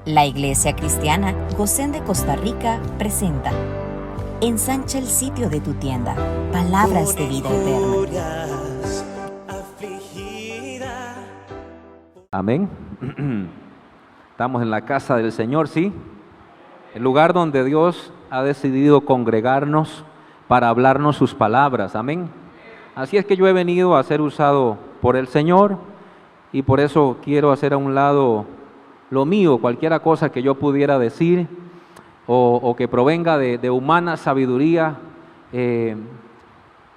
La Iglesia Cristiana Gosén de Costa Rica presenta: ensancha el sitio de tu tienda, palabras de vida eterna. Amén. Estamos en la casa del Señor, ¿sí? El lugar donde Dios ha decidido congregarnos para hablarnos sus palabras. Amén. Así es que yo he venido a ser usado por el Señor y por eso quiero hacer a un lado lo mío, cualquier cosa que yo pudiera decir o que provenga de humana sabiduría.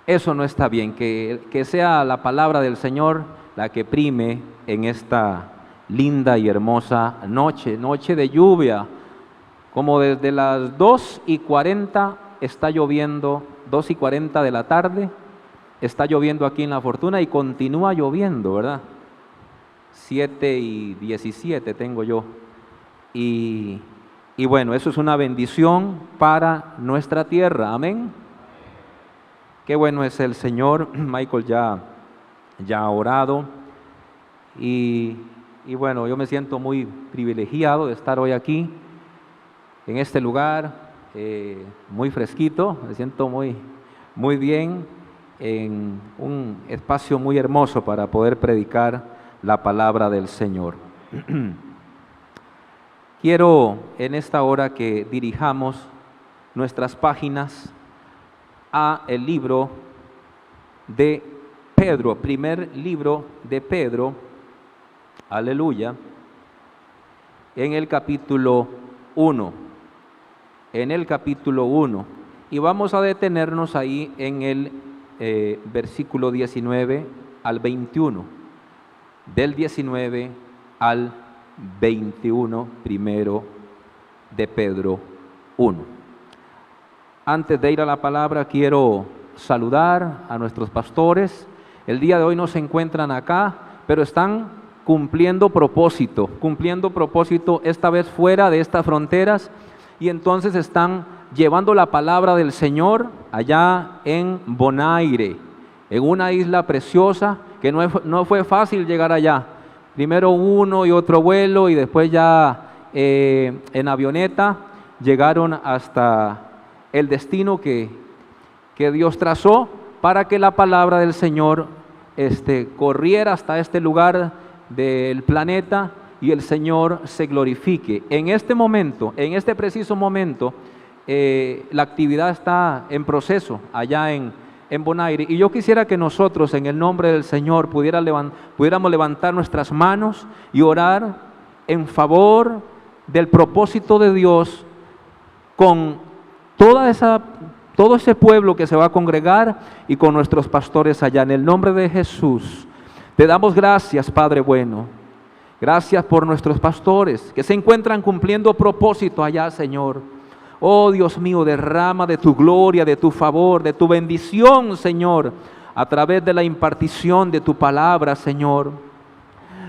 Eso no está bien, que sea la palabra del Señor la que prime en esta linda y hermosa noche de lluvia. Como desde las 2:40 está lloviendo, 2:40 de la tarde, está lloviendo aquí en La Fortuna y continúa lloviendo, ¿verdad? 7:17 tengo yo. Y bueno, eso es una bendición para nuestra tierra, amén. Qué bueno es el Señor. Michael ya ha orado y bueno, yo me siento muy privilegiado de estar hoy aquí en este lugar, muy fresquito, me siento muy bien, en un espacio muy hermoso para poder predicar la palabra del Señor. Quiero en esta hora que dirijamos nuestras páginas a el libro de Pedro, primer libro de Pedro, aleluya, en el capítulo 1, y vamos a detenernos ahí en el versículo 19 al 21, del 19 al 21, primero de Pedro 1. Antes de ir a la palabra, quiero saludar a nuestros pastores. El día de hoy no se encuentran acá, pero están cumpliendo propósito, esta vez fuera de estas fronteras, y entonces están llevando la palabra del Señor allá en Bonaire, en una isla preciosa que no fue fácil llegar allá. Primero uno y otro vuelo y después ya en avioneta llegaron hasta el destino que Dios trazó para que la palabra del Señor corriera hasta este lugar del planeta y el Señor se glorifique. En este momento, en este preciso momento, la actividad está en proceso allá en Bonaire, y yo quisiera que nosotros en el nombre del Señor pudiéramos levantar nuestras manos y orar en favor del propósito de Dios con todo ese pueblo que se va a congregar y con nuestros pastores allá. En el nombre de Jesús te damos gracias, Padre bueno. Gracias por nuestros pastores que se encuentran cumpliendo propósito allá, Señor. Oh Dios mío, derrama de tu gloria, de tu favor, de tu bendición, Señor, a través de la impartición de tu palabra, Señor.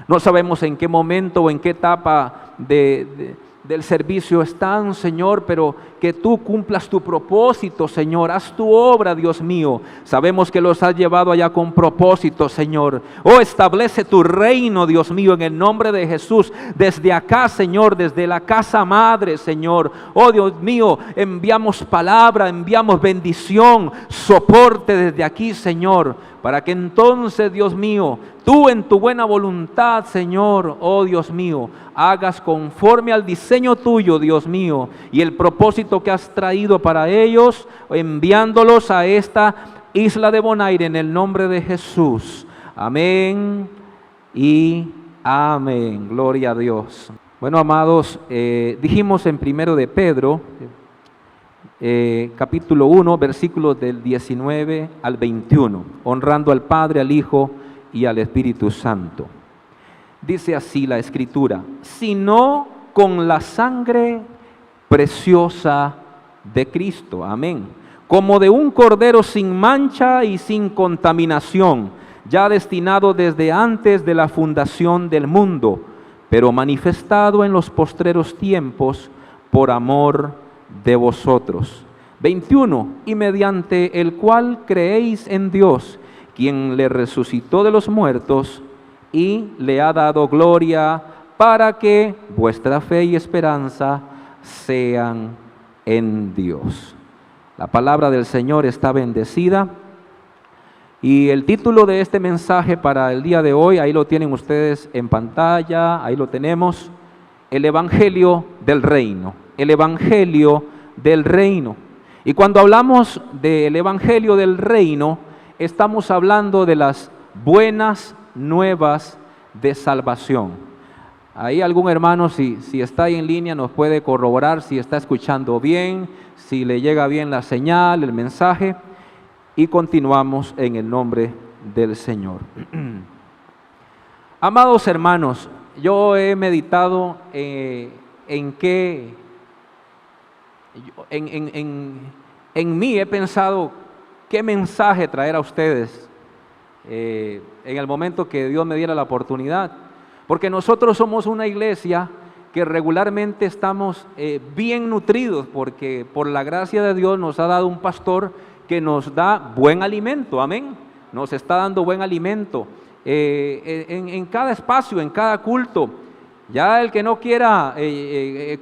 No sabemos en qué momento o en qué etapa del servicio están, Señor, pero que tú cumplas tu propósito, Señor. Haz tu obra, Dios mío. Sabemos que los has llevado allá con propósito, Señor. Oh, establece tu reino, Dios mío, en el nombre de Jesús. Desde acá, Señor, desde la casa madre, Señor. Oh, Dios mío, enviamos palabra, enviamos bendición, soporte desde aquí, Señor, para que entonces, Dios mío, tú en tu buena voluntad, Señor, oh Dios mío, hagas conforme al diseño tuyo, Dios mío, y el propósito que has traído para ellos, enviándolos a esta isla de Bonaire en el nombre de Jesús. Amén y amén. Gloria a Dios. Bueno, amados, dijimos en primero de Pedro, capítulo 1, versículos del 19 al 21, honrando al Padre, al Hijo y al Espíritu Santo. Dice así la Escritura: sino con la sangre preciosa de Cristo, amén, como de un cordero sin mancha y sin contaminación, ya destinado desde antes de la fundación del mundo, pero manifestado en los postreros tiempos por amor de vosotros. 21, y mediante el cual creéis en Dios, quien le resucitó de los muertos y le ha dado gloria para que vuestra fe y esperanza sean en Dios. La palabra del Señor está bendecida. Y el título de este mensaje para el día de hoy, ahí lo tienen ustedes en pantalla, ahí lo tenemos, el Evangelio del Reino, el Evangelio del Reino. Y cuando hablamos del Evangelio del Reino, estamos hablando de las buenas nuevas de salvación. Ahí algún hermano, si está ahí en línea, nos puede corroborar si está escuchando bien, si le llega bien la señal, el mensaje. Y continuamos en el nombre del Señor. Amados hermanos, yo he meditado en mí, he pensado qué mensaje traer a ustedes en el momento que Dios me diera la oportunidad. Porque nosotros somos una iglesia que regularmente estamos bien nutridos, porque por la gracia de Dios nos ha dado un pastor que nos da buen alimento, amén. Nos está dando buen alimento en cada espacio, en cada culto. Ya el que no quiera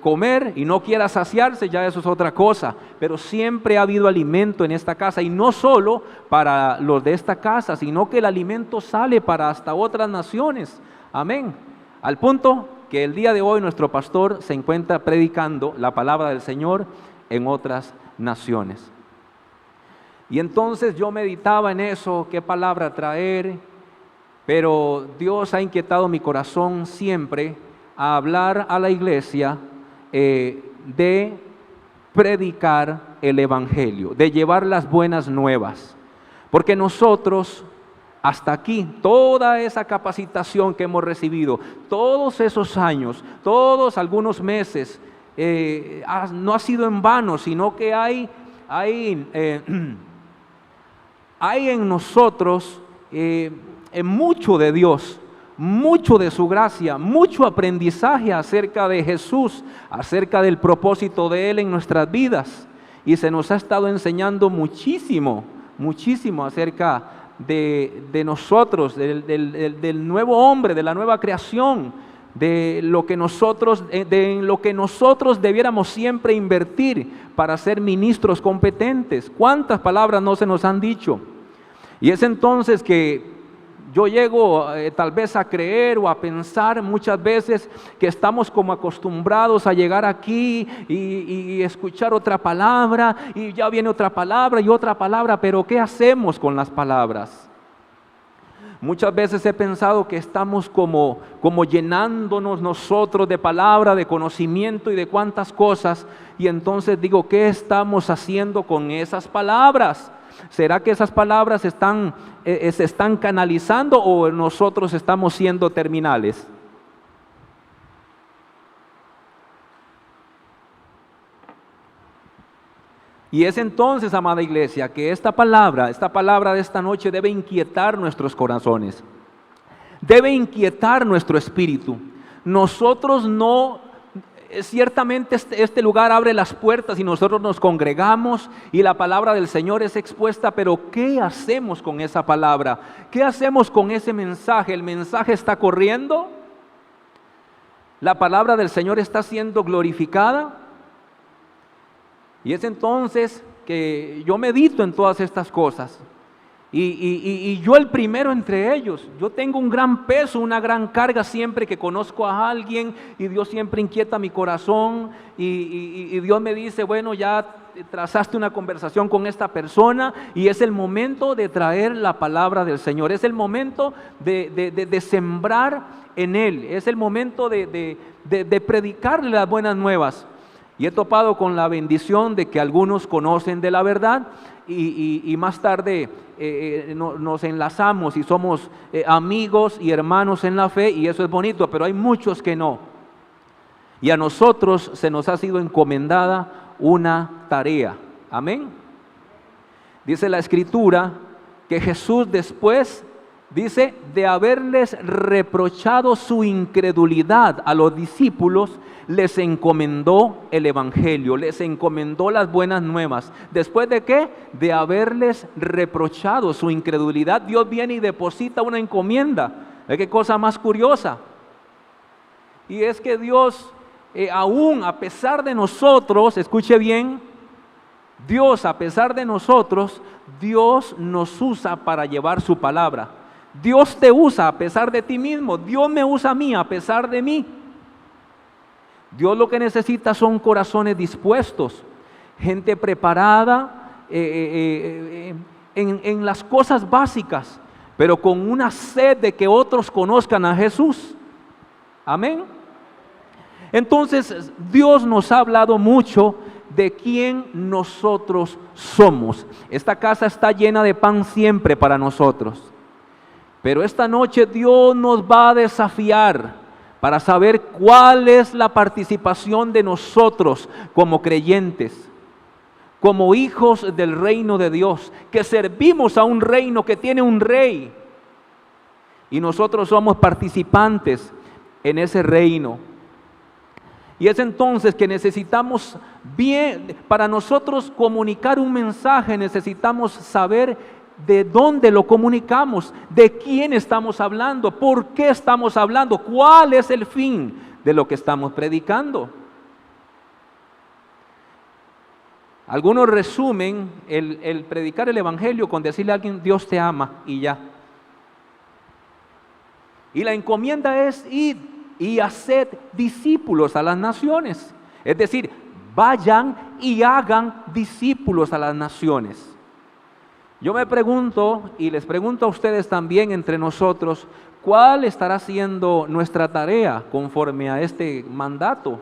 comer y no quiera saciarse, ya eso es otra cosa. Pero siempre ha habido alimento en esta casa, y no solo para los de esta casa, sino que el alimento sale para hasta otras naciones, amén. Al punto que el día de hoy nuestro pastor se encuentra predicando la palabra del Señor en otras naciones. Y entonces yo meditaba en eso, qué palabra traer, pero Dios ha inquietado mi corazón siempre a hablar a la iglesia de predicar el Evangelio, de llevar las buenas nuevas. Porque nosotros, hasta aquí, toda esa capacitación que hemos recibido, todos esos años, algunos meses, no ha sido en vano, sino que hay en nosotros mucho de Dios, mucho de su gracia, mucho aprendizaje acerca de Jesús, acerca del propósito de Él en nuestras vidas. Y se nos ha estado enseñando muchísimo acerca de nosotros, del nuevo hombre, de la nueva creación, de lo que nosotros debiéramos siempre invertir para ser ministros competentes. ¿Cuántas palabras no se nos han dicho? Y es entonces que yo llego tal vez a creer o a pensar muchas veces que estamos como acostumbrados a llegar aquí y escuchar otra palabra, y ya viene otra palabra y otra palabra, pero ¿qué hacemos con las palabras? Muchas veces he pensado que estamos como llenándonos nosotros de palabra, de conocimiento y de cuantas cosas, y entonces digo, ¿qué estamos haciendo con esas palabras? ¿Será que esas palabras se están canalizando, o nosotros estamos siendo terminales? Y es entonces, amada iglesia, que esta palabra de esta noche debe inquietar nuestros corazones, debe inquietar nuestro espíritu. Nosotros no, ciertamente este lugar abre las puertas y nosotros nos congregamos y la palabra del Señor es expuesta, pero ¿qué hacemos con esa palabra? ¿Qué hacemos con ese mensaje? ¿El mensaje está corriendo? ¿La palabra del Señor está siendo glorificada? Y es entonces que yo medito en todas estas cosas. Y yo el primero entre ellos. Yo tengo un gran peso, una gran carga siempre que conozco a alguien, y Dios siempre inquieta mi corazón, y Dios me dice, bueno, ya trazaste una conversación con esta persona y es el momento de traer la palabra del Señor, es el momento de sembrar en él, es el momento de predicarle las buenas nuevas. Y he topado con la bendición de que algunos conocen de la verdad y más tarde nos enlazamos y somos amigos y hermanos en la fe, y eso es bonito, pero hay muchos que no. Y a nosotros se nos ha sido encomendada una tarea. Amén. Dice la Escritura que Jesús después, dice, de haberles reprochado su incredulidad a los discípulos, les encomendó el Evangelio, les encomendó las buenas nuevas. ¿Después de qué? De haberles reprochado su incredulidad, Dios viene y deposita una encomienda. ¿Qué cosa más curiosa? Y es que Dios, aún a pesar de nosotros, escuche bien, Dios a pesar de nosotros, Dios nos usa para llevar su palabra. Dios te usa a pesar de ti mismo. Dios me usa a mí a pesar de mí. Dios lo que necesita son corazones dispuestos, gente preparada en las cosas básicas, pero con una sed de que otros conozcan a Jesús. Amén. Entonces Dios nos ha hablado mucho de quién nosotros somos. Esta casa está llena de pan siempre para nosotros, pero esta noche Dios nos va a desafiar para saber cuál es la participación de nosotros como creyentes, como hijos del reino de Dios, que servimos a un reino que tiene un rey, y nosotros somos participantes en ese reino. Y es entonces que necesitamos para nosotros comunicar un mensaje, necesitamos saber de dónde lo comunicamos, de quién estamos hablando, por qué estamos hablando, cuál es el fin de lo que estamos predicando. Algunos resumen el predicar el evangelio con decirle a alguien: Dios te ama, y ya. Y la encomienda es ir y haced discípulos a las naciones. Es decir, vayan y hagan discípulos a las naciones. Yo me pregunto, y les pregunto a ustedes también entre nosotros, ¿cuál estará siendo nuestra tarea conforme a este mandato?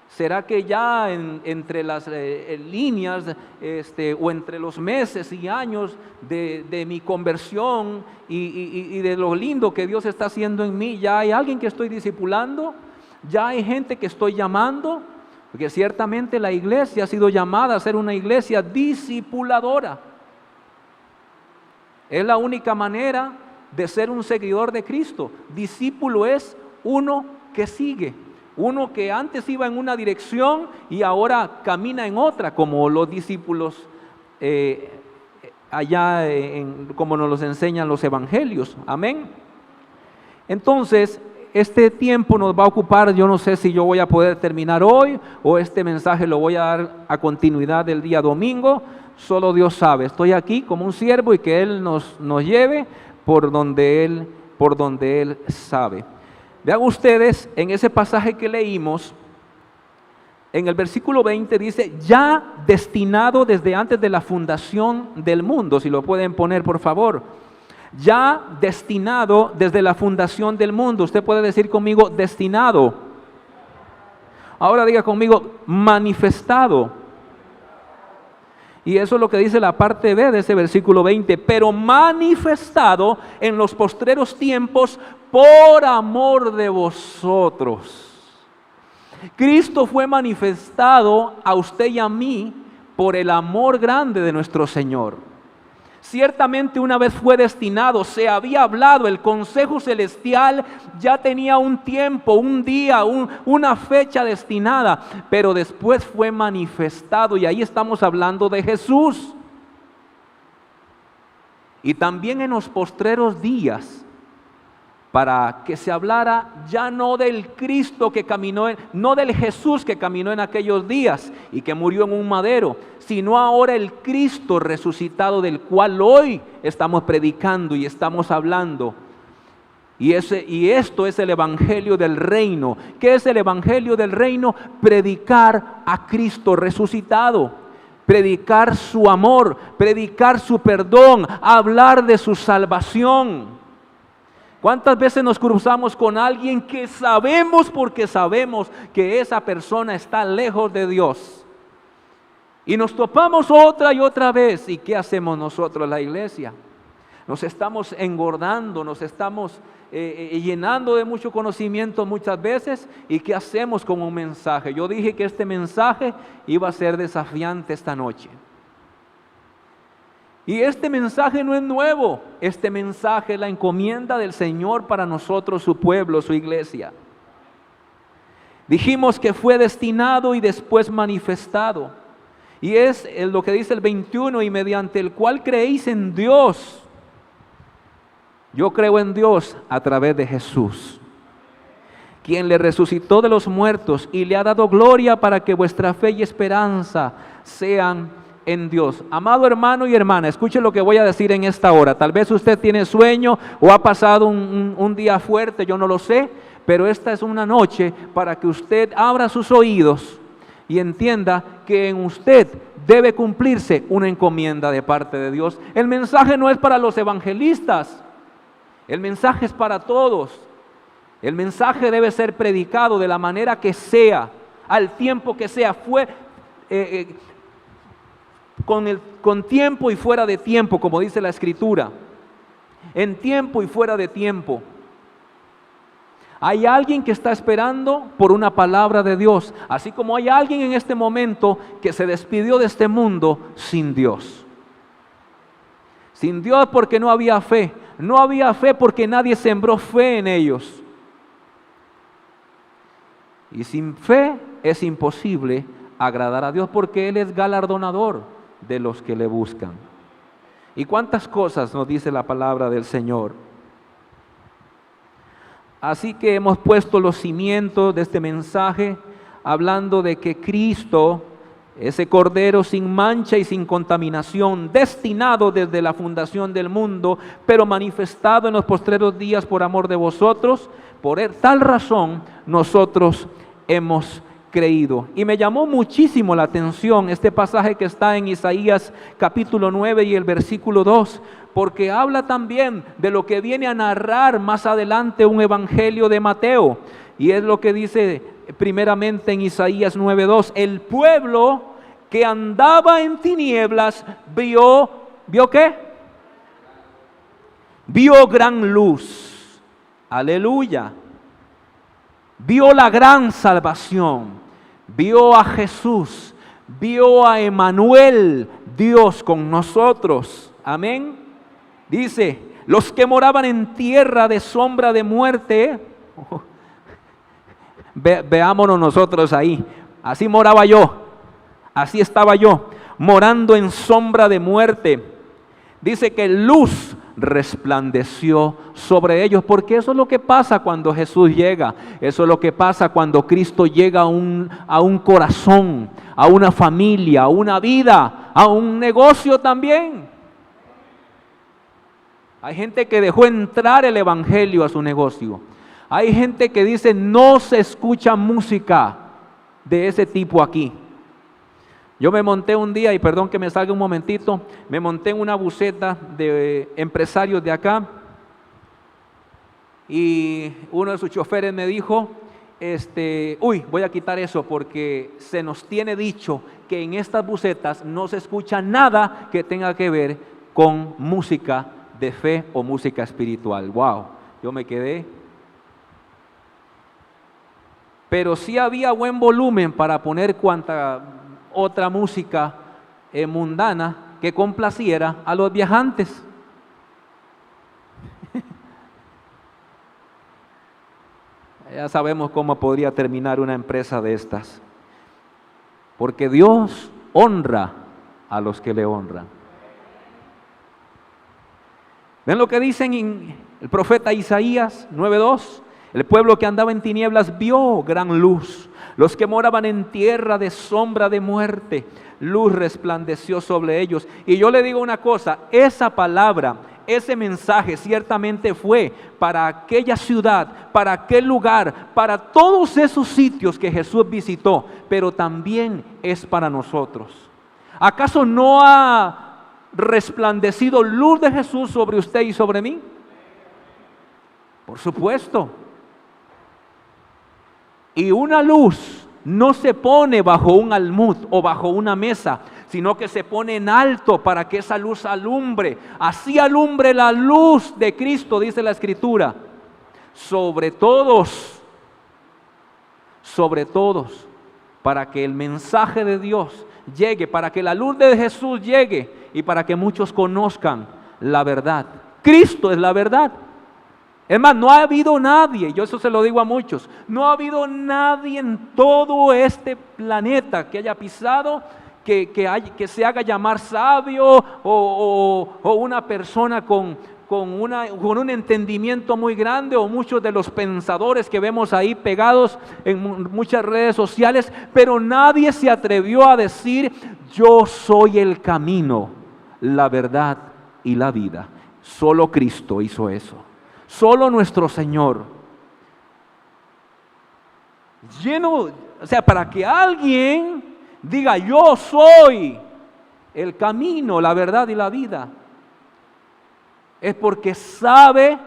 ¿Será que ya entre las líneas o entre los meses y años de mi conversión y de lo lindo que Dios está haciendo en mí, ya hay alguien que estoy discipulando? ¿Ya hay gente que estoy llamando? Porque ciertamente la iglesia ha sido llamada a ser una iglesia discipuladora. Es la única manera de ser un seguidor de Cristo. Discípulo es uno que sigue. Uno que antes iba en una dirección y ahora camina en otra, como los discípulos como nos los enseñan los evangelios. Amén. Entonces, este tiempo nos va a ocupar. Yo no sé si yo voy a poder terminar hoy o este mensaje lo voy a dar a continuidad del día domingo. Solo Dios sabe. Estoy aquí como un siervo y que Él nos lleve por donde Él sabe. Vean ustedes, en ese pasaje que leímos, en el versículo 20 dice: ya destinado desde antes de la fundación del mundo. Si lo pueden poner, por favor. Ya destinado desde la fundación del mundo. Usted puede decir conmigo: destinado. Ahora diga conmigo: manifestado. Y eso es lo que dice la parte B de ese versículo 20. Pero manifestado en los postreros tiempos por amor de vosotros. Cristo fue manifestado a usted y a mí por el amor grande de nuestro Señor. Ciertamente una vez fue destinado, se había hablado, el consejo celestial ya tenía un tiempo, un día, una fecha destinada, pero después fue manifestado, y ahí estamos hablando de Jesús. Y también en los postreros días, para que se hablara ya no del Cristo que caminó, no del Jesús que caminó en aquellos días y que murió en un madero, sino ahora el Cristo resucitado, del cual hoy estamos predicando y estamos hablando. Y esto es el evangelio del reino. ¿Qué es el evangelio del reino? Predicar a Cristo resucitado, predicar su amor, predicar su perdón, hablar de su salvación. ¿Cuántas veces nos cruzamos con alguien que sabemos, porque sabemos que esa persona está lejos de Dios? Y nos topamos otra y otra vez. ¿Y qué hacemos nosotros, la iglesia? Nos estamos engordando, nos estamos llenando de mucho conocimiento muchas veces. ¿Y qué hacemos con un mensaje? Yo dije que este mensaje iba a ser desafiante esta noche. Y este mensaje no es nuevo. Este mensaje es la encomienda del Señor para nosotros, su pueblo, su iglesia. Dijimos que fue destinado y después manifestado. Y es lo que dice el 21: y mediante el cual creéis en Dios. Yo creo en Dios a través de Jesús. quien le resucitó de los muertos y le ha dado gloria para que vuestra fe y esperanza sean en Dios. Amado hermano y hermana, escuche lo que voy a decir en esta hora. Tal vez usted tiene sueño o ha pasado un día fuerte, yo no lo sé, pero esta es una noche para que usted abra sus oídos y entienda que en usted debe cumplirse una encomienda de parte de Dios. El mensaje no es para los evangelistas, el mensaje es para todos. El mensaje debe ser predicado de la manera que sea, al tiempo que sea, con tiempo y fuera de tiempo, como dice la Escritura. En tiempo y fuera de tiempo. Hay alguien que está esperando por una palabra de Dios, así como hay alguien en este momento que se despidió de este mundo sin Dios. Sin Dios porque no había fe. No había fe porque nadie sembró fe en ellos. Y sin fe es imposible agradar a Dios porque Él es galardonador de los que le buscan. ¿Y cuántas cosas nos dice la palabra del Señor? Así que hemos puesto los cimientos de este mensaje hablando de que Cristo, ese Cordero sin mancha y sin contaminación, destinado desde la fundación del mundo, pero manifestado en los postreros días por amor de vosotros, por tal razón nosotros hemos creído. Y me llamó muchísimo la atención este pasaje que está en Isaías capítulo 9 y el versículo 2, porque habla también de lo que viene a narrar más adelante un evangelio de Mateo, y es lo que dice primeramente en Isaías 9:2, el pueblo que andaba en tinieblas ¿vio qué? Vio gran luz, aleluya, vio la gran salvación, vio a Jesús, vio a Emmanuel, Dios con nosotros, amén. Dice, los que moraban en tierra de sombra de muerte, veámonos nosotros ahí, así moraba yo, así estaba yo, morando en sombra de muerte. Dice que luz resplandeció sobre ellos, porque eso es lo que pasa cuando Jesús llega, eso es lo que pasa cuando Cristo llega a un corazón, a una familia, a una vida, a un negocio también. Hay gente que dejó entrar el evangelio a su negocio. Hay gente que dice no se escucha música de ese tipo aquí. Yo me monté un día, y perdón que me salga un momentito, me monté en una buseta de empresarios de acá y uno de sus choferes me dijo, voy a quitar eso porque se nos tiene dicho que en estas busetas no se escucha nada que tenga que ver con música de fe o música espiritual. Wow, yo me quedé. Pero sí había buen volumen para poner cuanta otra música mundana que complaciera a los viajantes. Ya sabemos cómo podría terminar una empresa de estas, porque Dios honra a los que le honran. ¿Ven lo que dicen en el profeta Isaías 9:2? El pueblo que andaba en tinieblas vio gran luz. Los que moraban en tierra de sombra de muerte, luz resplandeció sobre ellos. Y yo le digo una cosa, esa palabra, ese mensaje ciertamente fue para aquella ciudad, para aquel lugar, para todos esos sitios que Jesús visitó, pero también es para nosotros. ¿Acaso no ha resplandecido luz de Jesús sobre usted y sobre mí? Por supuesto. Y una luz no se pone bajo un almud o bajo una mesa, sino que se pone en alto para que esa luz alumbre. Así alumbre la luz de Cristo, dice la Escritura, sobre todos, para que el mensaje de Dios llegue, para que la luz de Jesús llegue y para que muchos conozcan la verdad. Cristo es la verdad. Es más, no ha habido nadie, yo eso se lo digo a muchos, no ha habido nadie en todo este planeta que haya pisado, que se haga llamar sabio o una persona con con un entendimiento muy grande, o muchos de los pensadores que vemos ahí pegados en muchas redes sociales, pero nadie se atrevió a decir: yo soy el camino, la verdad y la vida. Solo Cristo hizo eso, solo nuestro Señor. O sea, para que alguien diga: yo soy el camino, la verdad y la vida, es porque sabe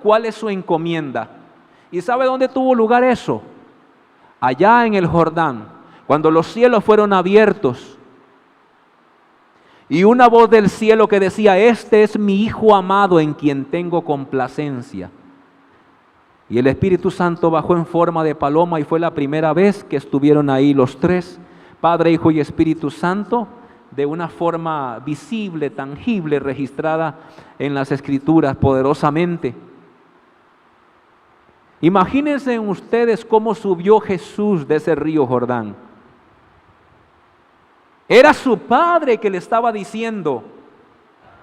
cuál es su encomienda. ¿Y sabe dónde tuvo lugar eso? Allá en el Jordán, cuando los cielos fueron abiertos y una voz del cielo que decía: este es mi Hijo amado en quien tengo complacencia. Y el Espíritu Santo bajó en forma de paloma, y fue la primera vez que estuvieron ahí los tres, Padre, Hijo y Espíritu Santo, de una forma visible, tangible, registrada en las Escrituras poderosamente. Imagínense ustedes cómo subió Jesús de ese río Jordán. Era su Padre que le estaba diciendo: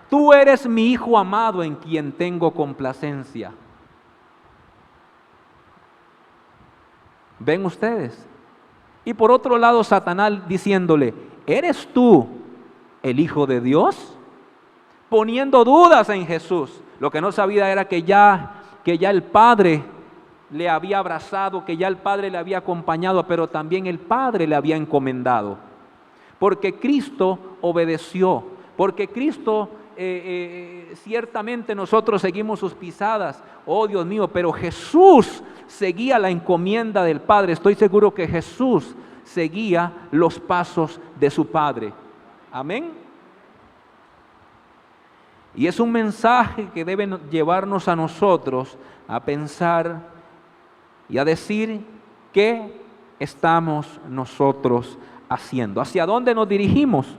tú eres mi Hijo amado en quien tengo complacencia. ¿Ven ustedes? Y por otro lado, Satanás diciéndole: ¿eres tú el Hijo de Dios? Poniendo dudas en Jesús. Lo que no sabía era que ya el Padre le había abrazado, que ya el Padre le había acompañado, pero también el Padre le había encomendado. Porque Cristo obedeció, porque Cristo, ciertamente nosotros seguimos sus pisadas, oh Dios mío, pero Jesús seguía la encomienda del Padre. Estoy seguro que Jesús seguía los pasos de su Padre. Amén. Y es un mensaje que debe llevarnos a nosotros a pensar y a decir: ¿qué estamos nosotros haciendo? ¿Hacia dónde nos dirigimos?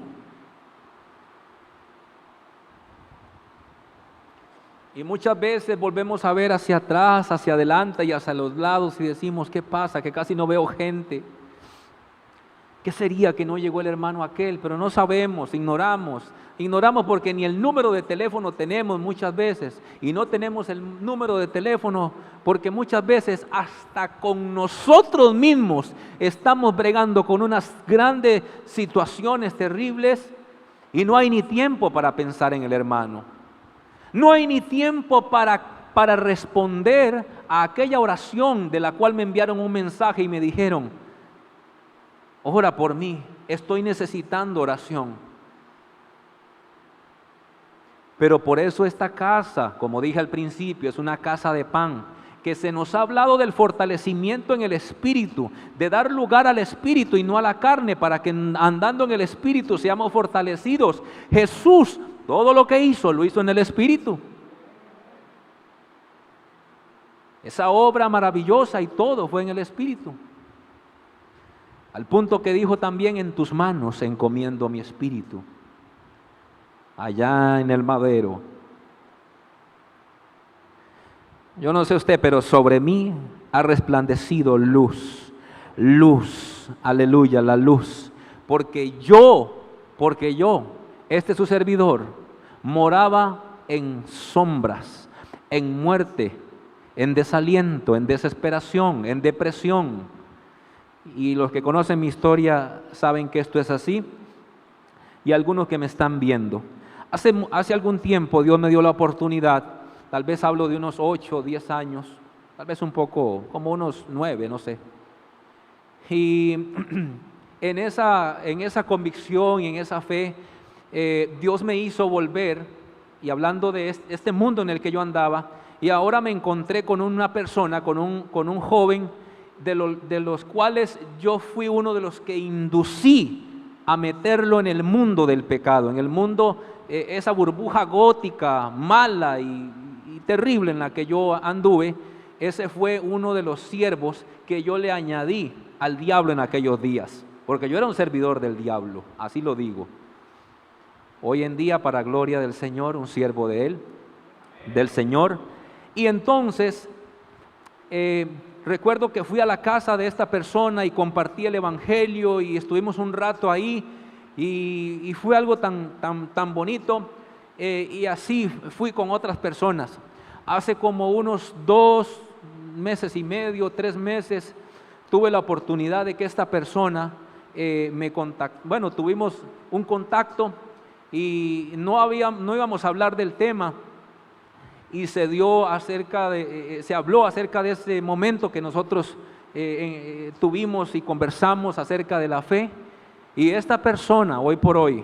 Y muchas veces volvemos a ver hacia atrás, hacia adelante y hacia los lados, y decimos: ¿qué pasa? Que casi no veo gente. ¿Qué sería que no llegó el hermano aquel? Pero no sabemos, ignoramos porque ni el número de teléfono tenemos muchas veces, y no tenemos el número de teléfono porque muchas veces hasta con nosotros mismos estamos bregando con unas grandes situaciones terribles, y no hay ni tiempo para pensar en el hermano. No hay ni tiempo para responder a aquella oración de la cual me enviaron un mensaje y me dijeron: ora por mí, estoy necesitando oración. Pero por eso esta casa, como dije al principio, es una casa de pan, que se nos ha hablado del fortalecimiento en el Espíritu, de dar lugar al Espíritu y no a la carne, para que andando en el Espíritu seamos fortalecidos. Jesús, todo lo que hizo, lo hizo en el Espíritu. Esa obra maravillosa y todo fue en el Espíritu. Al punto que dijo también: en tus manos encomiendo mi espíritu. Allá en el madero. Yo no sé usted, pero sobre mí ha resplandecido luz. Luz, aleluya, la luz. Porque yo, este su servidor, moraba en sombras, en muerte, en desaliento, en desesperación, en depresión. Y los que conocen mi historia saben que esto es así, y algunos que me están viendo. Hace algún tiempo Dios me dio la oportunidad, tal vez hablo de unos 8 o 10 años, tal vez un poco, como unos 9, no sé. Y en esa convicción y en esa fe, Dios me hizo volver, y hablando de este mundo en el que yo andaba, y ahora me encontré con una persona, con un joven, de los cuales yo fui uno de los que inducí a meterlo en el mundo del pecado, en el mundo, esa burbuja gótica, mala y terrible en la que yo anduve. Ese fue uno de los siervos que yo le añadí al diablo en aquellos días, porque yo era un servidor del diablo, así lo digo. Hoy en día, para gloria del Señor, un siervo de Él, del Señor. Y entonces, recuerdo que fui a la casa de esta persona y compartí el evangelio y estuvimos un rato ahí, y fue algo tan bonito. y así fui con otras personas. Hace como unos 2 meses y medio, 3 meses, tuve la oportunidad de que esta persona me contactó. Bueno, tuvimos un contacto y no íbamos a hablar del tema, y se habló acerca de ese momento que nosotros tuvimos y conversamos acerca de la fe. Y esta persona, hoy por hoy,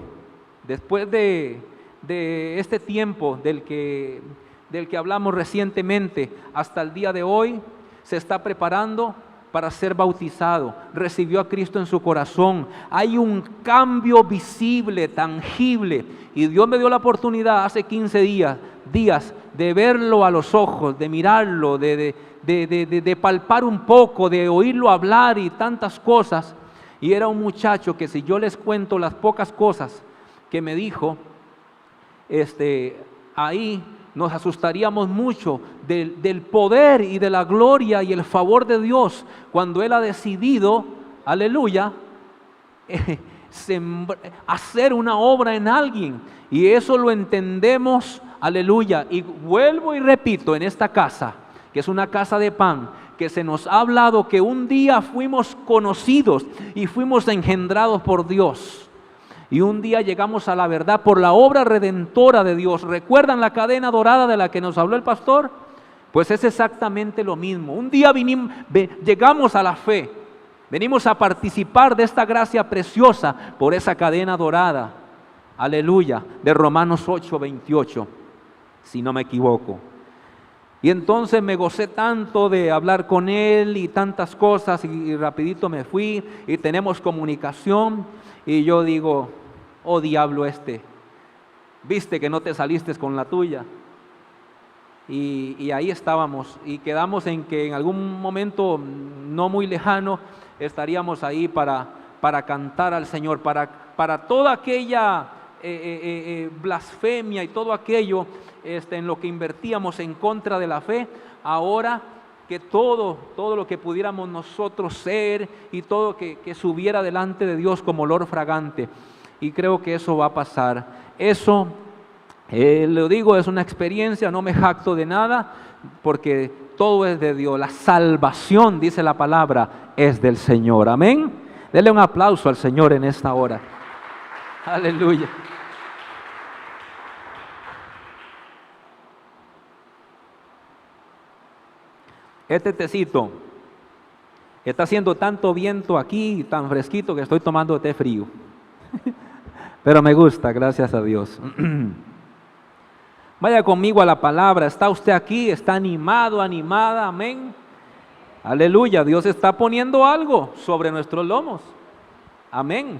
después de este tiempo del que hablamos recientemente hasta el día de hoy, se está preparando para ser bautizado, recibió a Cristo en su corazón. Hay un cambio visible, tangible, y Dios me dio la oportunidad hace 15 días de verlo a los ojos, de mirarlo, de palpar un poco, de oírlo hablar y tantas cosas. Y era un muchacho que, si yo les cuento las pocas cosas que me dijo, ahí nos asustaríamos mucho del poder y de la gloria y el favor de Dios cuando Él ha decidido, aleluya, hacer una obra en alguien. Y eso lo entendemos, aleluya. Y vuelvo y repito, en esta casa, que es una casa de pan, que se nos ha hablado que un día fuimos conocidos y fuimos engendrados por Dios. Y un día llegamos a la verdad por la obra redentora de Dios. ¿Recuerdan la cadena dorada de la que nos habló el pastor? Pues es exactamente lo mismo. Un día llegamos a la fe. Venimos a participar de esta gracia preciosa por esa cadena dorada. Aleluya, de Romanos 8:28, si no me equivoco. Y entonces me gocé tanto de hablar con él y tantas cosas, y rapidito me fui y tenemos comunicación. Y yo digo, oh diablo, viste que no te saliste con la tuya. Y ahí estábamos, y quedamos en que en algún momento no muy lejano estaríamos ahí para cantar al Señor, para toda aquella blasfemia y todo aquello en lo que invertíamos en contra de la fe. Ahora que todo lo que pudiéramos nosotros ser y todo que subiera delante de Dios como olor fragante. Y creo que eso va a pasar. Eso, lo digo, es una experiencia, no me jacto de nada, porque todo es de Dios. La salvación, dice la palabra, es del Señor. Amén. Denle un aplauso al Señor en esta hora. Aleluya. Este tecito, está haciendo tanto viento aquí, tan fresquito, que estoy tomando té frío. Pero me gusta, gracias a Dios. Vaya conmigo a la palabra. ¿Está usted aquí? ¿Está animado, animada? Amén. Aleluya, Dios está poniendo algo sobre nuestros lomos. Amén.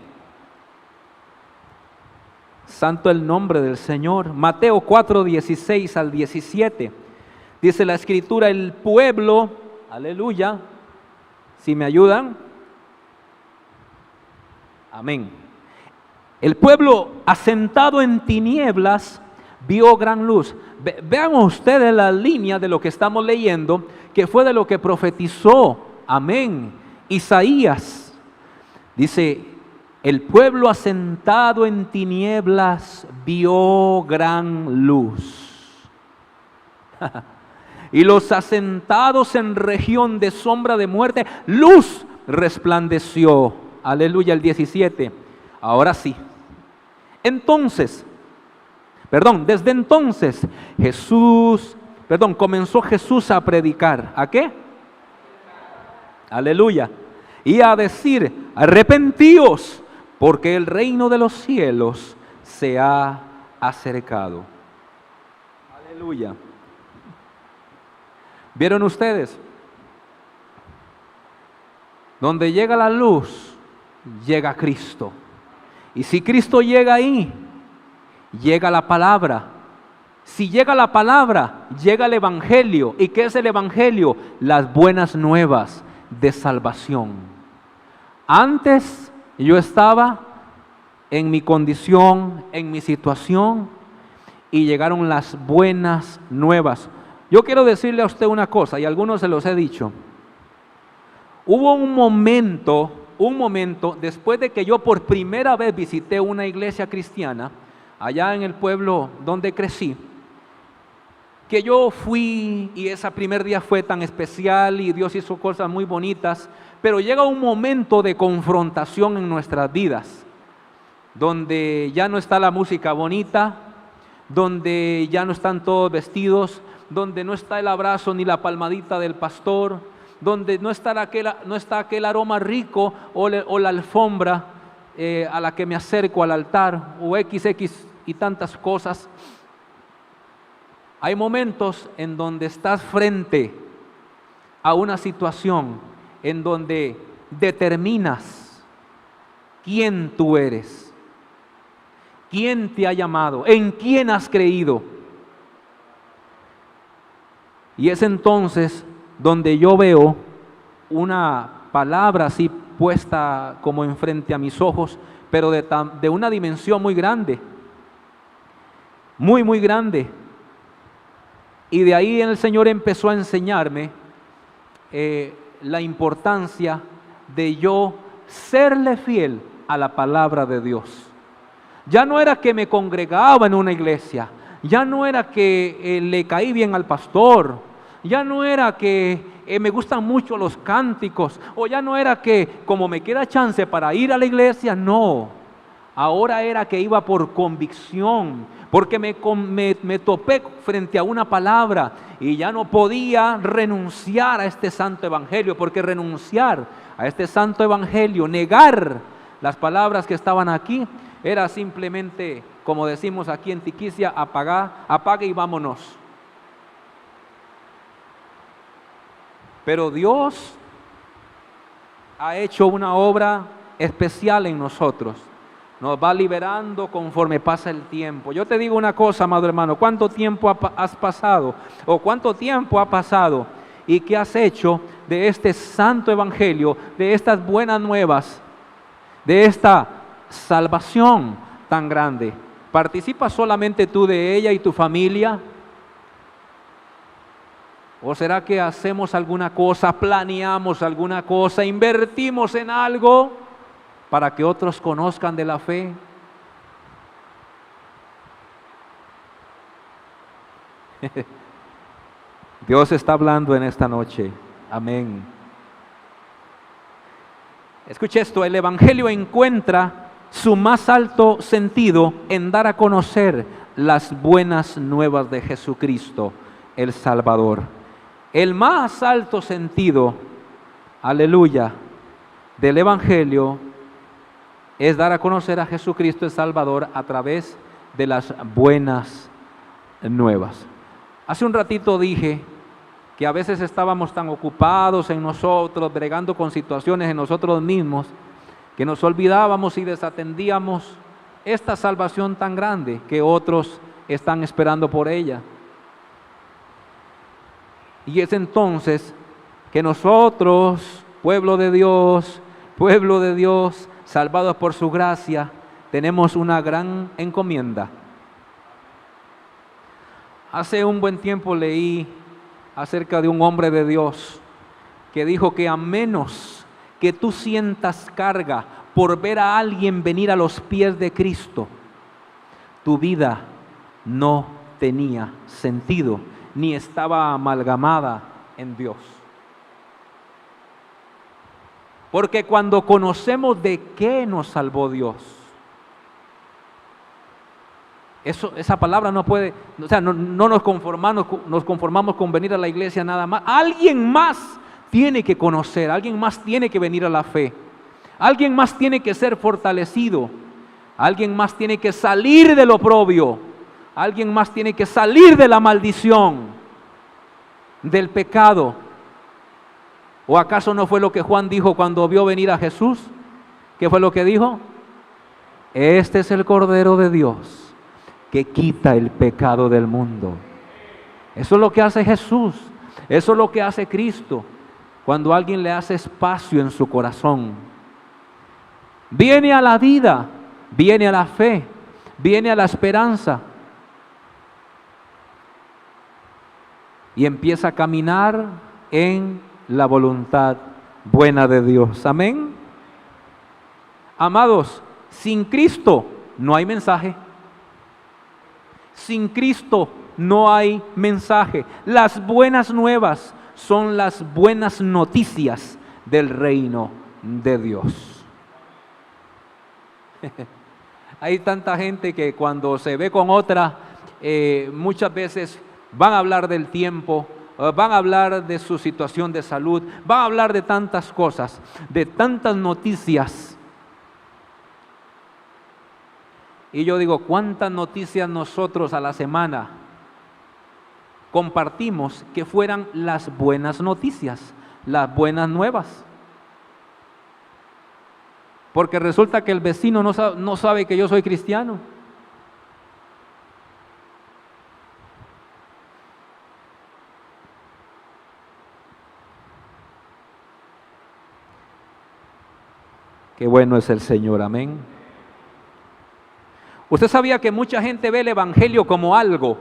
Santo el nombre del Señor. Mateo 4:16 al 17. Dice la escritura, el pueblo, aleluya, si me ayudan, amén. El pueblo asentado en tinieblas vio gran luz. Vean ustedes la línea de lo que estamos leyendo, que fue de lo que profetizó, amén, Isaías. Dice, el pueblo asentado en tinieblas vio gran luz. Y los asentados en región de sombra de muerte, luz resplandeció. Aleluya, el 17. Ahora sí. Desde entonces comenzó Jesús a predicar. ¿A qué? Aleluya. Y a decir, arrepentíos, porque el reino de los cielos se ha acercado. Aleluya. ¿Vieron ustedes? Donde llega la luz, llega Cristo. Y si Cristo llega ahí, llega la palabra. Si llega la palabra, llega el Evangelio. ¿Y qué es el Evangelio? Las buenas nuevas de salvación. Antes yo estaba en mi condición, en mi situación, y llegaron las buenas nuevas. Yo quiero decirle a usted una cosa, y a algunos se los he dicho. Hubo un momento, después de que yo por primera vez visité una iglesia cristiana, allá en el pueblo donde crecí, que yo fui y ese primer día fue tan especial y Dios hizo cosas muy bonitas, pero llega un momento de confrontación en nuestras vidas, donde ya no está la música bonita, donde ya no están todos vestidos, donde no está el abrazo ni la palmadita del pastor, donde no está aquel aroma rico o la alfombra a la que me acerco al altar, o XX y tantas cosas. Hay momentos en donde estás frente a una situación en donde determinas quién tú eres, quién te ha llamado, en quién has creído. Y es entonces donde yo veo una palabra así puesta como enfrente a mis ojos, pero de una dimensión muy grande, muy grande. Y de ahí el Señor empezó a enseñarme la importancia de yo serle fiel a la palabra de Dios. Ya no era que me congregaba en una iglesia, ya no era que le caí bien al pastor, ya no era que me gustan mucho los cánticos, o ya no era que como me queda chance para ir a la iglesia, no. Ahora era que iba por convicción, porque me topé frente a una palabra y ya no podía renunciar a este santo evangelio, porque renunciar a este santo evangelio, negar las palabras que estaban aquí, era simplemente, como decimos aquí en Tiquicia, apague y vámonos. Pero Dios ha hecho una obra especial en nosotros. Nos va liberando conforme pasa el tiempo. Yo te digo una cosa, amado hermano, ¿cuánto tiempo has pasado? ¿O cuánto tiempo ha pasado? ¿Y qué has hecho de este santo evangelio, de estas buenas nuevas, de esta salvación tan grande? ¿Participas solamente tú de ella y tu familia? ¿O será que hacemos alguna cosa, planeamos alguna cosa, invertimos en algo para que otros conozcan de la fe? Dios está hablando en esta noche. Amén. Escuche esto, el evangelio encuentra su más alto sentido en dar a conocer las buenas nuevas de Jesucristo, el Salvador. El más alto sentido, aleluya, del evangelio es dar a conocer a Jesucristo el Salvador a través de las buenas nuevas. Hace un ratito dije que a veces estábamos tan ocupados en nosotros, bregando con situaciones en nosotros mismos, que nos olvidábamos y desatendíamos esta salvación tan grande que otros están esperando por ella. Y es entonces que nosotros, pueblo de Dios, salvados por su gracia, tenemos una gran encomienda. Hace un buen tiempo leí acerca de un hombre de Dios que dijo que a menos que tú sientas carga por ver a alguien venir a los pies de Cristo, tu vida no tenía sentido, ni estaba amalgamada en Dios. Porque cuando conocemos de qué nos salvó Dios, esa palabra no puede, o sea, no nos conformamos con venir a la iglesia nada más. Alguien más tiene que conocer, alguien más tiene que venir a la fe, alguien más tiene que ser fortalecido, alguien más tiene que salir del oprobio, alguien más tiene que salir de la maldición, del pecado. ¿O acaso no fue lo que Juan dijo cuando vio venir a Jesús? ¿Qué fue lo que dijo? Este es el Cordero de Dios que quita el pecado del mundo. Eso es lo que hace Jesús, eso es lo que hace Cristo, cuando alguien le hace espacio en su corazón. Viene a la vida, viene a la fe, viene a la esperanza y empieza a caminar en la voluntad buena de Dios. Amén. Amados, sin Cristo no hay mensaje. Sin Cristo no hay mensaje. Las buenas nuevas son las buenas noticias del reino de Dios. Hay tanta gente que cuando se ve con otra, muchas veces van a hablar del tiempo, van a hablar de su situación de salud, van a hablar de tantas cosas, de tantas noticias. Y yo digo, ¿cuántas noticias nosotros a la semana compartimos que fueran las buenas noticias, las buenas nuevas? Porque resulta que el vecino no sabe que yo soy cristiano. Qué bueno es el Señor, amén. ¿Usted sabía que mucha gente ve el evangelio como algo?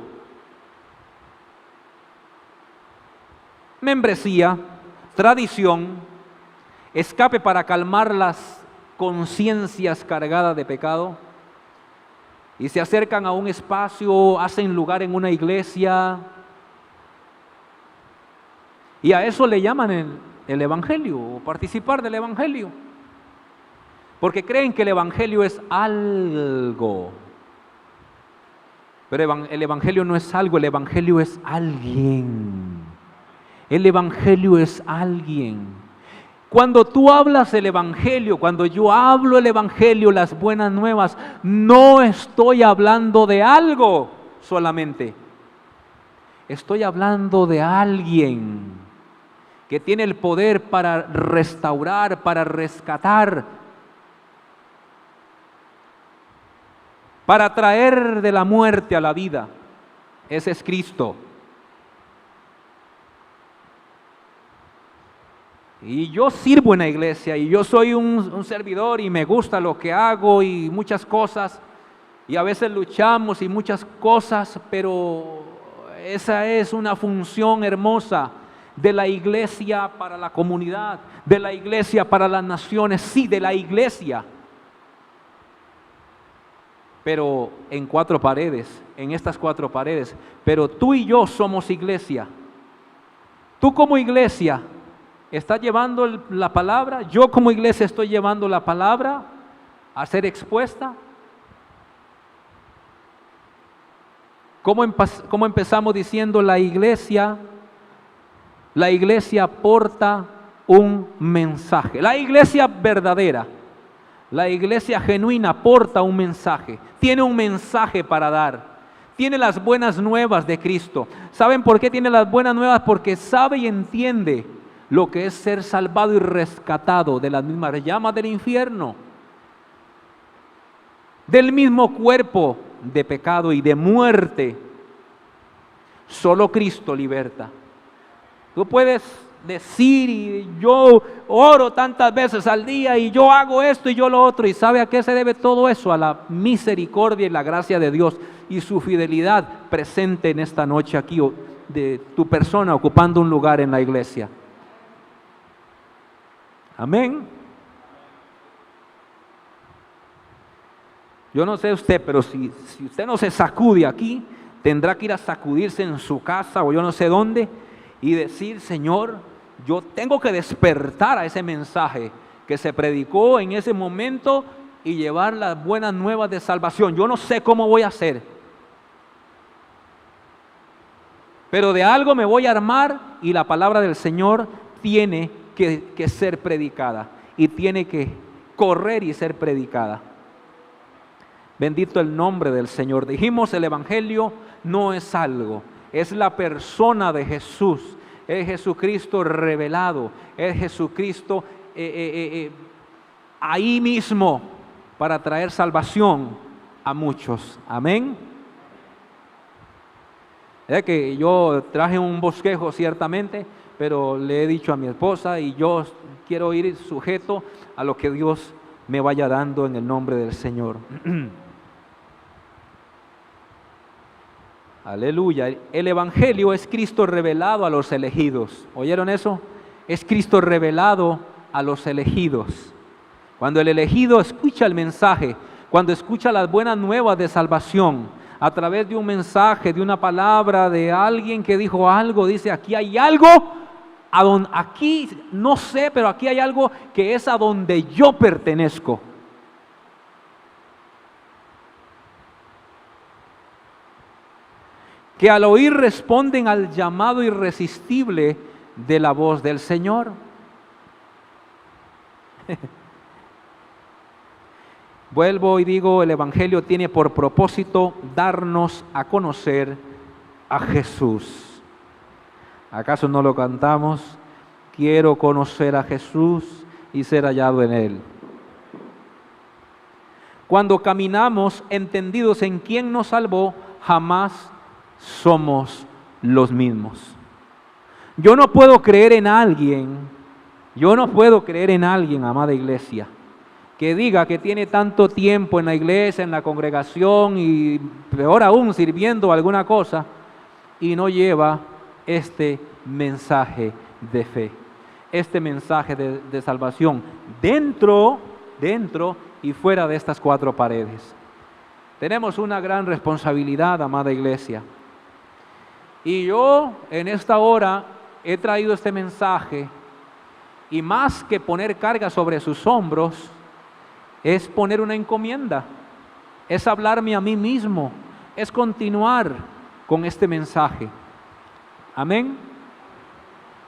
Membresía, tradición, escape para calmar las conciencias cargadas de pecado, y se acercan a un espacio, hacen lugar en una iglesia, y a eso le llaman el evangelio, o participar del evangelio, porque creen que el evangelio es algo. Pero el evangelio no es algo, el evangelio es alguien. El evangelio es alguien. Cuando tú hablas el evangelio, cuando yo hablo el evangelio, las buenas nuevas, no estoy hablando de algo solamente. Estoy hablando de alguien que tiene el poder para restaurar, para rescatar, para traer de la muerte a la vida. Ese es Cristo. Y yo sirvo en la iglesia y yo soy un servidor y me gusta lo que hago y muchas cosas, y a veces luchamos y muchas cosas, pero esa es una función hermosa de la iglesia para la comunidad, de la iglesia para las naciones, sí, de la iglesia. Pero en 4 paredes, en estas 4 paredes. Pero tú y yo somos iglesia. Tú como iglesia estás llevando la palabra. Yo como iglesia estoy llevando la palabra a ser expuesta. ¿Cómo empezamos diciendo la iglesia? La iglesia porta un mensaje. La iglesia verdadera, la iglesia genuina porta un mensaje, tiene un mensaje para dar, tiene las buenas nuevas de Cristo. ¿Saben por qué tiene las buenas nuevas? Porque sabe y entiende lo que es ser salvado y rescatado de las mismas llamas del infierno, del mismo cuerpo de pecado y de muerte. Solo Cristo liberta. Tú puedes decir, y yo oro tantas veces al día y yo hago esto y yo lo otro, y ¿sabe a qué se debe todo eso? A la misericordia y la gracia de Dios y su fidelidad presente en esta noche aquí, de tu persona ocupando un lugar en la iglesia. Amén. Yo no sé usted, pero si usted no se sacude aquí, tendrá que ir a sacudirse en su casa o yo no sé dónde y decir: Señor, yo tengo que despertar a ese mensaje que se predicó en ese momento y llevar las buenas nuevas de salvación. Yo no sé cómo voy a hacer, pero de algo me voy a armar, y la palabra del Señor tiene que ser predicada y tiene que correr y ser predicada. Bendito el nombre del Señor. Dijimos, el evangelio no es algo, es la persona de Jesús. Es Jesucristo revelado, es Jesucristo ahí mismo para traer salvación a muchos. Amén. Es que yo traje un bosquejo ciertamente, pero le he dicho a mi esposa, y yo quiero ir sujeto a lo que Dios me vaya dando en el nombre del Señor. Aleluya. El evangelio es Cristo revelado a los elegidos. ¿Oyeron eso? Es Cristo revelado a los elegidos. Cuando el elegido escucha el mensaje, cuando escucha las buenas nuevas de salvación, a través de un mensaje, de una palabra, de alguien que dijo algo, dice, aquí hay algo, aquí no sé, pero aquí hay algo que es a donde yo pertenezco. Que al oír responden al llamado irresistible de la voz del Señor. Vuelvo y digo, el Evangelio tiene por propósito darnos a conocer a Jesús. ¿Acaso no lo cantamos? Quiero conocer a Jesús y ser hallado en Él. Cuando caminamos entendidos en quién nos salvó, jamás somos los mismos. Yo no puedo creer en alguien, amada iglesia, que diga que tiene tanto tiempo en la iglesia, en la congregación y peor aún sirviendo alguna cosa y no lleva este mensaje de fe, este mensaje de salvación dentro y fuera de estas cuatro paredes. Tenemos una gran responsabilidad, amada iglesia. Y yo en esta hora he traído este mensaje y más que poner carga sobre sus hombros, es poner una encomienda, es hablarme a mí mismo, es continuar con este mensaje. Amén.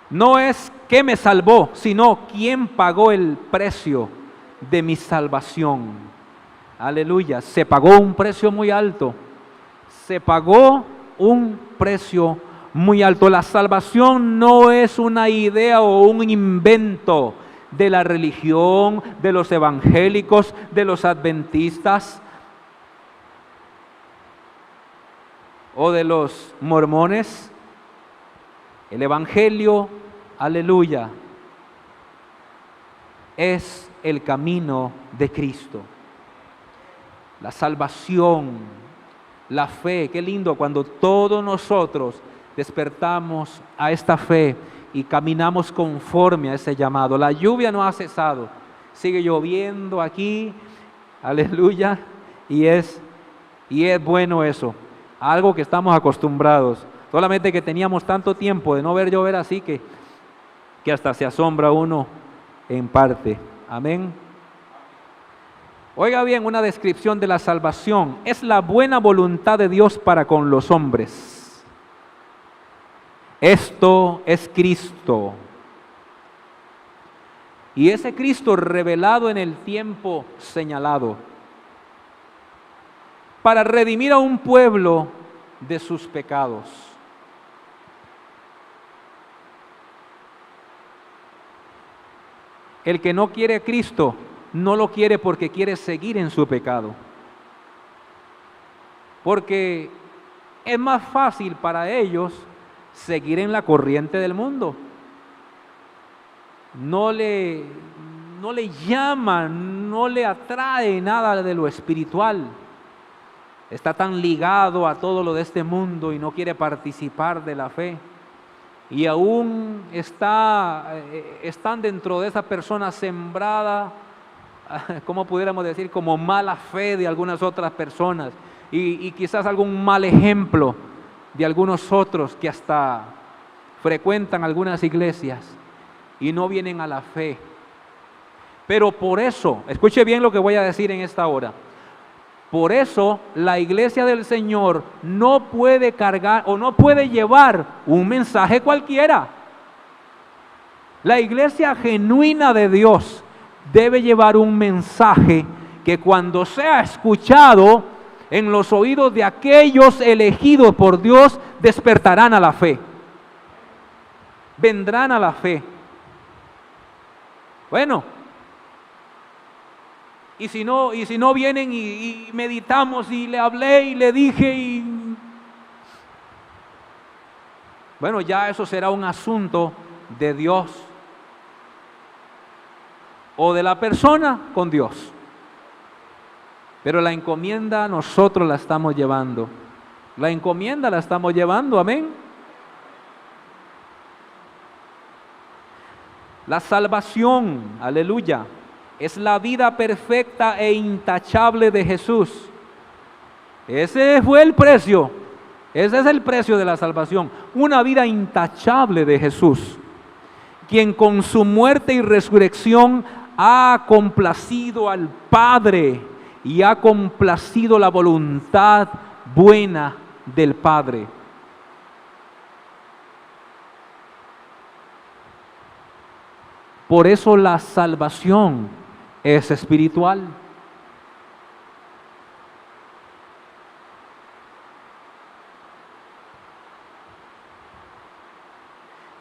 No es qué me salvó, sino quién pagó el precio de mi salvación. Aleluya. Se pagó un precio muy alto. Se pagó un precio muy alto. La salvación no es una idea o un invento de la religión, de los evangélicos, de los adventistas o de los mormones. El evangelio, aleluya, es el camino de Cristo. La salvación, la fe, qué lindo cuando todos nosotros despertamos a esta fe y caminamos conforme a ese llamado. La lluvia no ha cesado, sigue lloviendo aquí, aleluya, y es bueno eso, algo que estamos acostumbrados, solamente que teníamos tanto tiempo de no ver llover así que hasta se asombra uno en parte. Amén. Oiga bien, una descripción de la salvación: es la buena voluntad de Dios para con los hombres. Esto es Cristo. Y ese Cristo revelado en el tiempo señalado para redimir a un pueblo de sus pecados. El que no quiere a Cristo, no lo quiere porque quiere seguir en su pecado. Porque es más fácil para ellos seguir en la corriente del mundo. No le llama, no le atrae nada de lo espiritual. Está tan ligado a todo lo de este mundo y no quiere participar de la fe. Y aún están dentro de esa persona sembrada, ¿cómo pudiéramos decir? Como mala fe de algunas otras personas y quizás algún mal ejemplo de algunos otros que hasta frecuentan algunas iglesias y no vienen a la fe. Pero por eso, escuche bien lo que voy a decir en esta hora. Por eso la iglesia del Señor no puede cargar o no puede llevar un mensaje cualquiera. La iglesia genuina de Dios debe llevar un mensaje que cuando sea escuchado en los oídos de aquellos elegidos por Dios, despertarán a la fe. Vendrán a la fe. Bueno, y si no vienen y meditamos y le hablé y le dije y... Bueno, ya eso será un asunto de Dios o de la persona con Dios. Pero la encomienda nosotros la estamos llevando. La encomienda la estamos llevando, amén. La salvación, aleluya, es la vida perfecta e intachable de Jesús. Ese fue el precio. Ese es el precio de la salvación. Una vida intachable de Jesús, quien con su muerte y resurrección ha complacido al Padre y ha complacido la voluntad buena del Padre. Por eso la salvación es espiritual.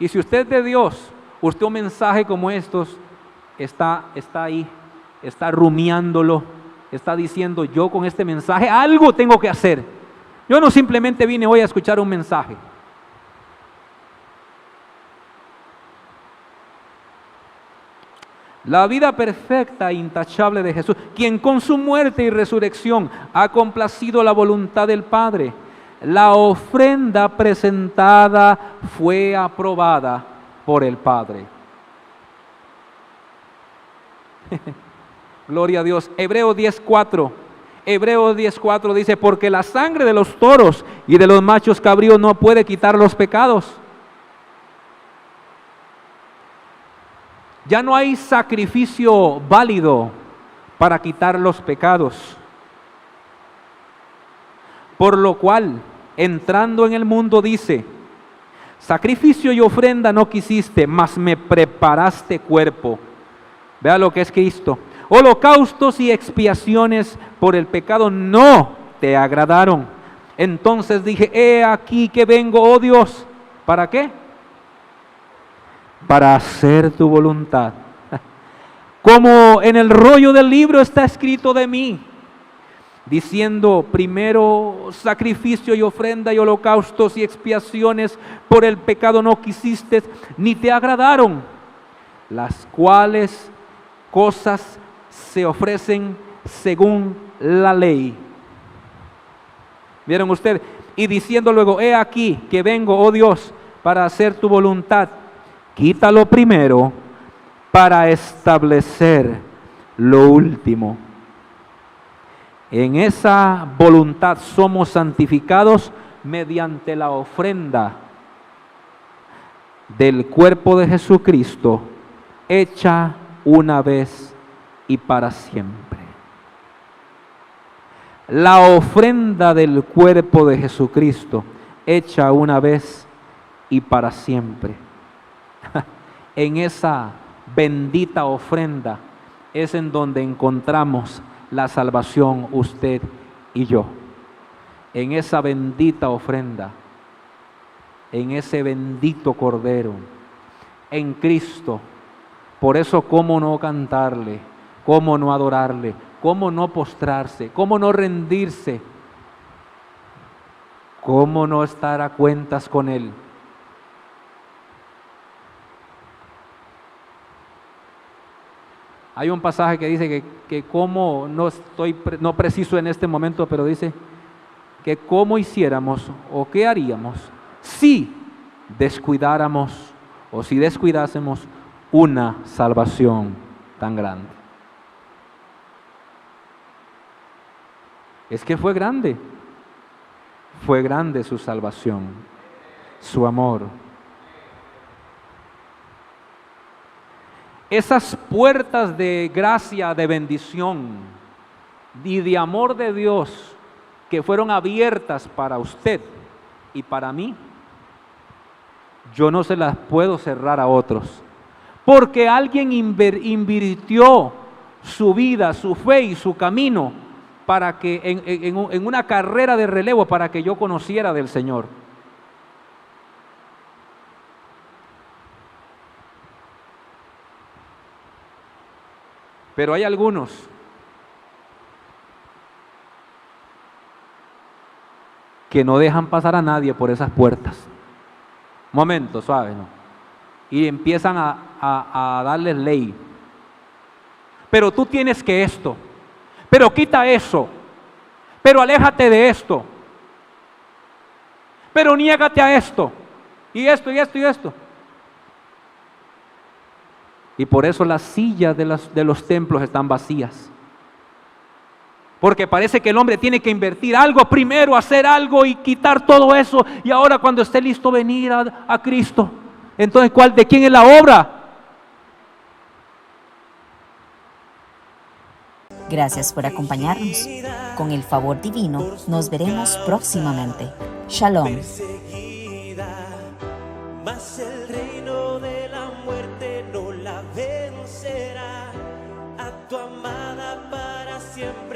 Y si usted es de Dios, usted un mensaje como estos está ahí, está rumiándolo, está diciendo: yo con este mensaje algo tengo que hacer. Yo no simplemente vine hoy a escuchar un mensaje. La vida perfecta e intachable de Jesús, quien con su muerte y resurrección ha complacido la voluntad del Padre. La ofrenda presentada fue aprobada por el Padre. Gloria a Dios. Hebreos 10:4. Hebreos 10:4 dice: porque la sangre de los toros y de los machos cabríos no puede quitar los pecados. Ya no hay sacrificio válido para quitar los pecados. Por lo cual, entrando en el mundo, dice: sacrificio y ofrenda no quisiste, mas me preparaste cuerpo. Vea lo que es Cristo. Holocaustos y expiaciones por el pecado no te agradaron. Entonces dije: he aquí que vengo, oh Dios. ¿Para qué? Para hacer tu voluntad. Como en el rollo del libro está escrito de mí, diciendo: primero sacrificio y ofrenda y holocaustos y expiaciones por el pecado no quisiste, ni te agradaron, las cuales cosas se ofrecen según la ley. ¿Vieron ustedes? Y diciendo luego: he aquí que vengo, oh Dios, para hacer tu voluntad. Quítalo primero para establecer lo último. En esa voluntad somos santificados mediante la ofrenda del cuerpo de Jesucristo, hecha una vez y para siempre. La ofrenda del cuerpo de Jesucristo, hecha una vez y para siempre. En esa bendita ofrenda es en donde encontramos la salvación, usted y yo. En esa bendita ofrenda, en ese bendito Cordero, en Cristo. Por eso, ¿cómo no cantarle? ¿Cómo no adorarle? ¿Cómo no postrarse? ¿Cómo no rendirse? ¿Cómo no estar a cuentas con Él? Hay un pasaje que dice que cómo, no preciso en este momento, pero dice que cómo hiciéramos o qué haríamos si descuidáramos o si descuidásemos una salvación tan grande. Es que fue grande su salvación, su amor. Esas puertas de gracia, de bendición y de amor de Dios que fueron abiertas para usted y para mí, yo no se las puedo cerrar a otros, porque alguien invirtió su vida, su fe y su camino para que en una carrera de relevo para que yo conociera del Señor. Pero hay algunos que no dejan pasar a nadie por esas puertas. Momento, suave, ¿no? Y empiezan a darles ley. Pero tú tienes que esto, pero quita eso, pero aléjate de esto, pero niégate a esto, y esto, y esto, y esto. Y por eso las sillas de los templos están vacías. Porque parece que el hombre tiene que invertir algo primero, hacer algo y quitar todo eso. Y ahora cuando esté listo venir a Cristo. Entonces, ¿de quién es la obra? Gracias por acompañarnos. Con el favor divino, nos veremos próximamente. Shalom. Mas el reino de la muerte no la vencerá. A tu amada para siempre